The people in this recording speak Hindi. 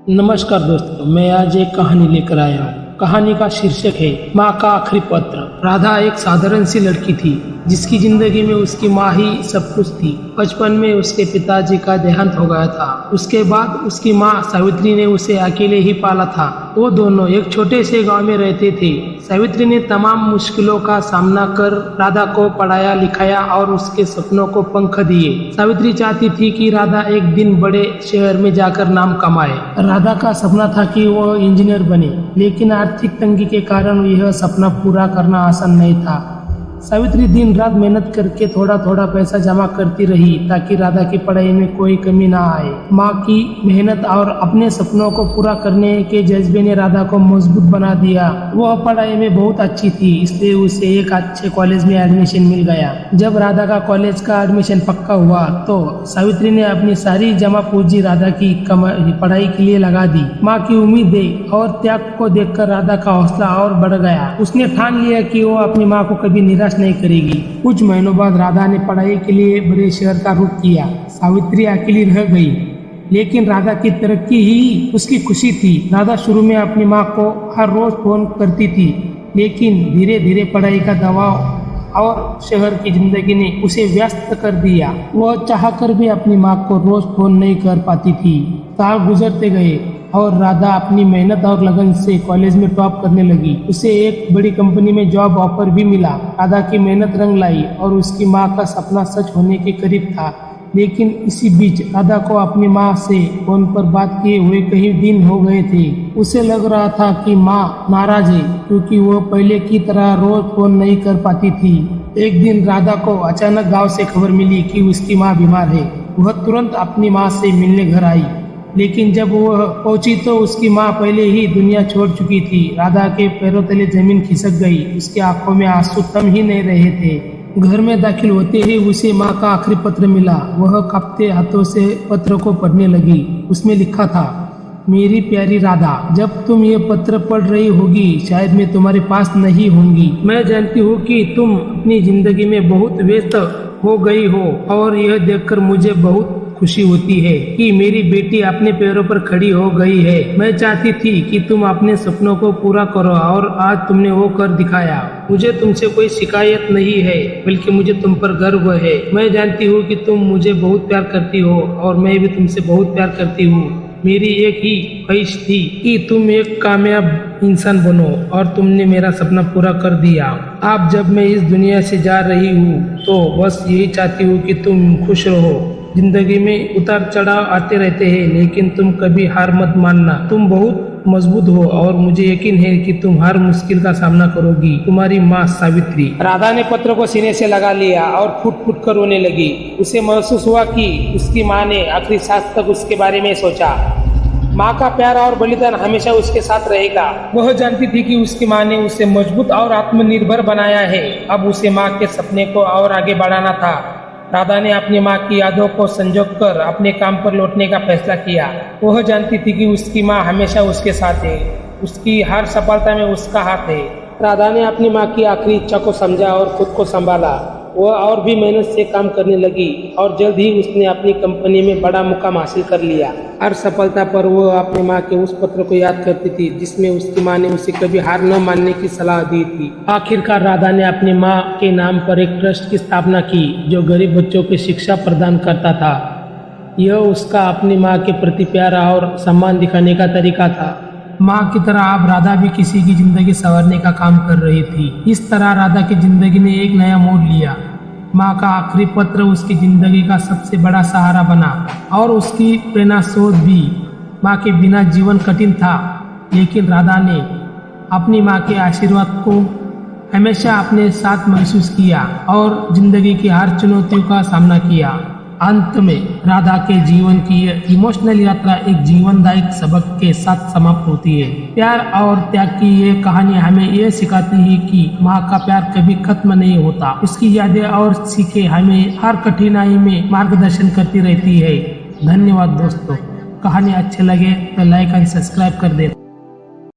नमस्कार दोस्तों, मैं आज एक कहानी लेकर आया हूँ। कहानी का शीर्षक है माँ का आखिरी पत्र। राधा एक साधारण सी लड़की थी जिसकी जिंदगी में उसकी माँ ही सब कुछ थी। बचपन में उसके पिताजी का देहांत हो गया था। उसके बाद उसकी माँ सावित्री ने उसे अकेले ही पाला था। वो दोनों एक छोटे से गांव में रहते थे। सावित्री ने तमाम मुश्किलों का सामना कर राधा को पढ़ाया लिखाया और उसके सपनों को पंख दिए। सावित्री चाहती थी कि राधा एक दिन बड़े शहर में जाकर नाम कमाए। राधा का सपना था कि वो इंजीनियर बने, लेकिन आर्थिक तंगी के कारण यह सपना पूरा करना आसान नहीं था। सावित्री दिन रात मेहनत करके थोड़ा थोड़ा पैसा जमा करती रही ताकि राधा की पढ़ाई में कोई कमी ना आए। माँ की मेहनत और अपने सपनों को पूरा करने के जज्बे ने राधा को मजबूत बना दिया। वह पढ़ाई में बहुत अच्छी थी, इसलिए उसे एक अच्छे कॉलेज में एडमिशन मिल गया। जब राधा का कॉलेज का एडमिशन पक्का हुआ तो सावित्री ने अपनी सारी जमा पूंजी राधा की पढ़ाई के लिए लगा दी। माँ की उम्मीदें और त्याग को देखकर राधा का हौसला और बढ़ गया। उसने ठान लिया कि वो अपनी माँ को कभी निराश नहीं करेगी। कुछ महीनों बाद राधा ने पढ़ाई के लिए बड़े शहर का रुख किया। सावित्री अकेली रह गई, लेकिन राधा की तरक्की ही उसकी खुशी थी। राधा शुरू में अपनी माँ को हर रोज फोन करती थी, लेकिन धीरे धीरे पढ़ाई का दबाव और शहर की जिंदगी ने उसे व्यस्त कर दिया। वह चाहकर भी अपनी माँ को रोज फोन नहीं कर पाती थी। साल गुजरते गए और राधा अपनी मेहनत और लगन से कॉलेज में टॉप करने लगी। उसे एक बड़ी कंपनी में जॉब ऑफर भी मिला। राधा की मेहनत रंग लाई और उसकी माँ का सपना सच होने के करीब था। लेकिन इसी बीच राधा को अपनी माँ से फोन पर बात किए हुए कई दिन हो गए थे। उसे लग रहा था कि माँ नाराज है, क्योंकि वो पहले की तरह रोज फोन नहीं कर पाती थी। एक दिन राधा को अचानक गांव से खबर मिली कि उसकी माँ बीमार है। वह तुरंत अपनी माँ से मिलने घर आई, लेकिन जब वह पहुंची तो उसकी माँ पहले ही दुनिया छोड़ चुकी थी। राधा के पैरों तले जमीन खिसक गई। उसकी आंखों में आंसू थम ही नहीं रहे थे। घर में दाखिल होते ही उसे माँ का आखिरी पत्र मिला। वह कांपते हाथों से पत्र को पढ़ने लगी। उसमें लिखा था, मेरी प्यारी राधा, जब तुम ये पत्र पढ़ रही होगी शायद मैं तुम्हारे पास नहीं होंगी। मैं जानती हूँ कि तुम अपनी जिंदगी में बहुत व्यस्त हो गई हो और यह देखकर मुझे बहुत खुशी होती है कि मेरी बेटी अपने पैरों पर खड़ी हो गई है। मैं चाहती थी कि तुम अपने सपनों को पूरा करो और आज तुमने वो कर दिखाया। मुझे तुमसे कोई शिकायत नहीं है, बल्कि मुझे तुम पर गर्व है। मैं जानती हूँ कि तुम मुझे बहुत प्यार करती हो और मैं भी तुमसे बहुत प्यार करती हूँ। मेरी एक ही ख्वाहिश थी कि तुम एक कामयाब इंसान बनो और तुमने मेरा सपना पूरा कर दिया। अब जब मैं इस दुनिया से जा रही हूँ तो बस यही चाहती हूँ कि तुम खुश रहो। जिंदगी में उतार चढ़ाव आते रहते हैं, लेकिन तुम कभी हार मत मानना। तुम बहुत मजबूत हो और मुझे यकीन है कि तुम हर मुश्किल का सामना करोगी। तुम्हारी माँ सावित्री। राधा ने पत्र को सीने से लगा लिया और फुट फुट कर रोने लगी। उसे महसूस हुआ कि उसकी माँ ने आखिरी सांस तक उसके बारे में सोचा। माँ का प्यार और बलिदान हमेशा उसके साथ रहेगा। वह जानती थी कि उसकी माँ ने उसे मजबूत और आत्मनिर्भर बनाया है। अब उसे माँ के सपने को और आगे बढ़ाना था। राधा ने अपनी माँ की यादों को संजोकर अपने काम पर लौटने का फैसला किया। वह जानती थी कि उसकी माँ हमेशा उसके साथ है। उसकी हर सफलता में उसका हाथ है। राधा ने अपनी माँ की आखिरी इच्छा को समझा और खुद को संभाला। वह और भी मेहनत से काम करने लगी और जल्द ही उसने अपनी कंपनी में बड़ा मुकाम हासिल कर लिया। हर सफलता पर वह अपनी माँ के उस पत्र को याद करती थी जिसमें उसकी माँ ने उसे कभी हार न मानने की सलाह दी थी। आखिरकार राधा ने अपनी माँ के नाम पर एक ट्रस्ट की स्थापना की जो गरीब बच्चों की शिक्षा प्रदान करता था। यह उसका अपनी माँ के प्रति प्यार और सम्मान दिखाने का तरीका था। माँ की तरह अब राधा भी किसी की जिंदगी संवारने का काम कर रही थी। इस तरह राधा की जिंदगी ने एक नया मोड़ लिया। माँ का आखिरी पत्र उसकी जिंदगी का सबसे बड़ा सहारा बना और उसकी प्रेरणा स्रोत भी। माँ के बिना जीवन कठिन था, लेकिन राधा ने अपनी माँ के आशीर्वाद को हमेशा अपने साथ महसूस किया और जिंदगी की हर चुनौतियों का सामना किया। अंत में राधा के जीवन की यह इमोशनल यात्रा एक जीवनदायक सबक के साथ समाप्त होती है। प्यार और त्याग की यह कहानी हमें यह सिखाती है कि माँ का प्यार कभी खत्म नहीं होता। उसकी यादें और सीखें हमें हर कठिनाई में मार्गदर्शन करती रहती है। धन्यवाद दोस्तों। कहानी अच्छे लगे तो लाइक एंड सब्सक्राइब कर दें।